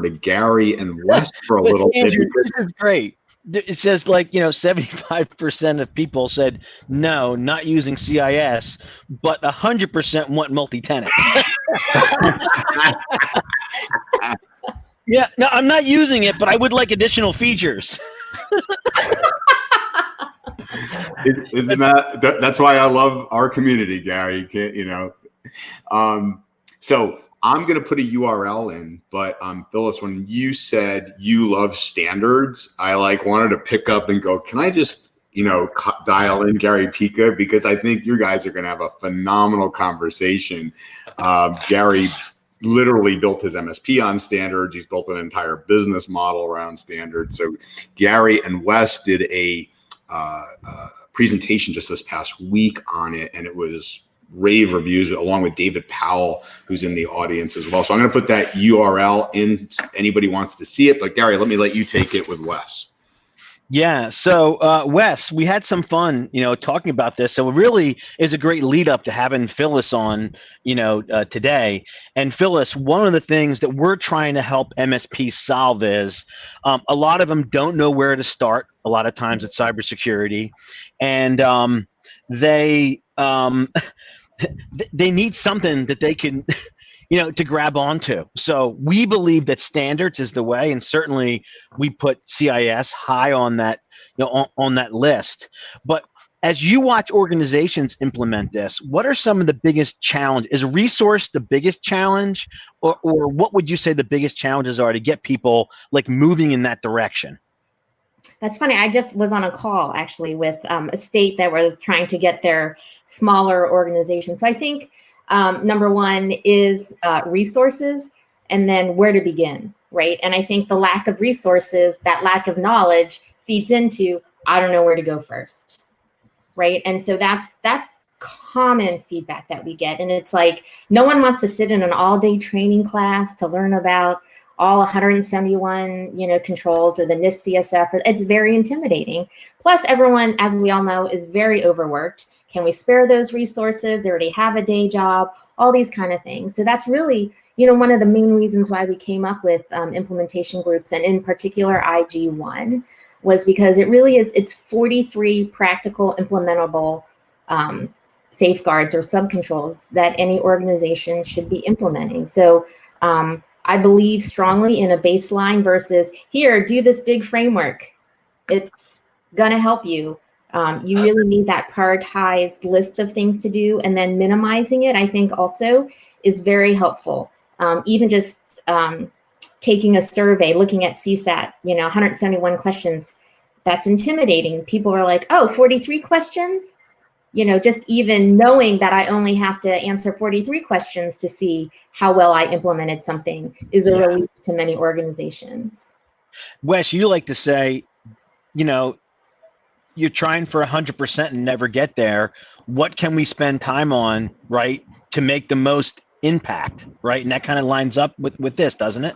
to Gary and Wes for a little Andrew, bit. this is great. It says 75% of people said no, not using CIS, but 100% want multi-tenant. Yeah, no, I'm not using it, but I would like additional features. Isn't that's why I love our community, Gary? You can't, so I'm going to put a URL in, but Phyllis, when you said you love standards, I wanted to pick up and go, can I just, dial in Gary Pica? Because I think you guys are going to have a phenomenal conversation. Gary literally built his MSP on standards. He's built an entire business model around standards. So Gary and Wes did a presentation just this past week on it, and it was rave reviews, along with David Powell, who's in the audience as well. So I'm going to put that URL in. Anybody wants to see it, but Gary, let you take it with Wes. Yeah. So Wes, we had some fun, talking about this. So it really is a great lead up to having Phyllis on, today. And Phyllis, one of the things that we're trying to help MSPs solve is a lot of them don't know where to start. A lot of times it's cybersecurity, and they need something that they can, to grab onto. So we believe that standards is the way, and certainly we put CIS high on that, on that list. But as you watch organizations implement this, what are some of the biggest challenges? Is resource the biggest challenge, or what would you say the biggest challenges are to get people moving in that direction? That's funny. I just was on a call actually with a state that was trying to get their smaller organization. So I think number one is resources, and then where to begin, right? And I think the lack of resources, that lack of knowledge feeds into, I don't know where to go first, right? And so that's common feedback that we get. And it's no one wants to sit in an all-day training class to learn about all 171, controls or the NIST CSF. It's very intimidating. Plus, everyone, as we all know, is very overworked. Can we spare those resources? They already have a day job, all these kind of things. So that's really, one of the main reasons why we came up with implementation groups, and in particular IG1, was because it really is, it's 43 practical implementable safeguards or subcontrols that any organization should be implementing. So I believe strongly in a baseline versus here, do this big framework. It's gonna help you. You really need that prioritized list of things to do, and then minimizing it, I think also is very helpful. Even just taking a survey, looking at CSAT, 171 questions, that's intimidating. People are like, oh, 43 questions? Just even knowing that I only have to answer 43 questions to see how well I implemented something is a relief to many organizations. Wes, you like to say, you're trying for 100% and never get there. What can we spend time on, right, to make the most impact, right? And that kind of lines up with this, doesn't it?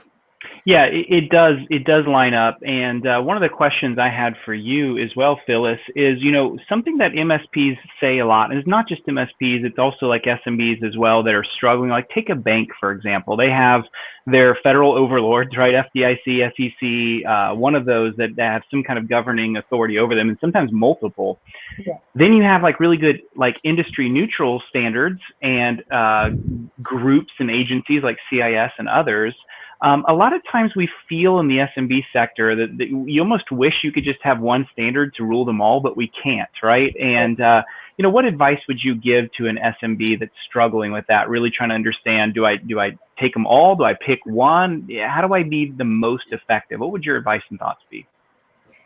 Yeah, it does. It does line up. And one of the questions I had for you as well, Phyllis, is, something that MSPs say a lot, and it's not just MSPs, it's also SMBs as well that are struggling. Take a bank, for example. They have their federal overlords, right? FDIC, SEC, one of those that have some kind of governing authority over them, and sometimes multiple. Yeah. Then you have really good industry neutral standards and groups and agencies like CIS and others. A lot of times we feel in the SMB sector that you almost wish you could just have one standard to rule them all, but we can't, right? And, what advice would you give to an SMB that's struggling with that, really trying to understand, do I take them all? Do I pick one? How do I be the most effective? What would your advice and thoughts be?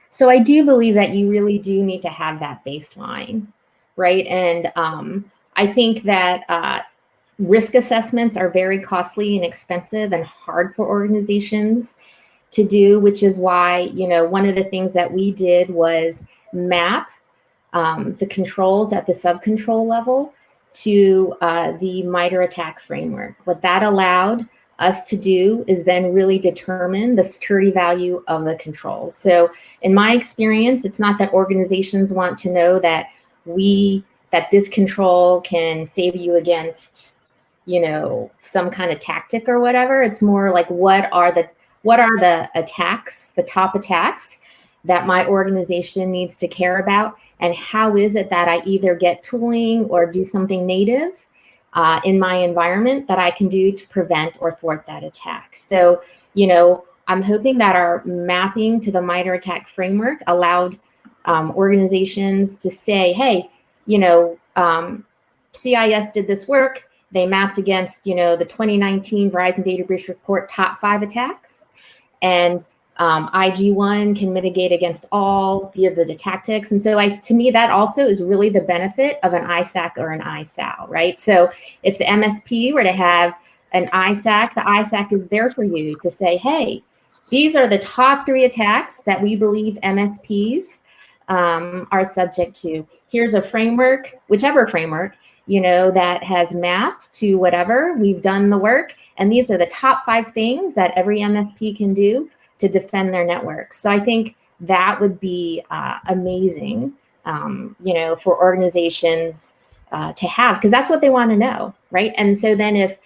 So I do believe that you really do need to have that baseline, right? And I think that risk assessments are very costly and expensive and hard for organizations to do, which is why, one of the things that we did was map the controls at the subcontrol level to the MITRE ATT&CK framework. What that allowed us to do is then really determine the security value of the controls. So in my experience, it's not that organizations want to know that this control can save you against, some kind of tactic or whatever. It's more what are what are the attacks, the top attacks that my organization needs to care about, and how is it that I either get tooling or do something native in my environment that I can do to prevent or thwart that attack. So, I'm hoping that our mapping to the MITRE ATT&CK framework allowed organizations to say, hey, CIS did this work. They mapped against, the 2019 Verizon Data Breach Report top 5 attacks. And IG1 can mitigate against all the tactics. And so to me, that also is really the benefit of an ISAC or an ISAL, right? So if the MSP were to have an ISAC, the ISAC is there for you to say, hey, these are the top 3 attacks that we believe MSPs are subject to. Here's a framework, whichever framework, that has mapped to whatever. We've done the work. And these are the top 5 things that every MSP can do to defend their networks. So I think that would be amazing, for organizations to have, because that's what they want to know, right? And so then if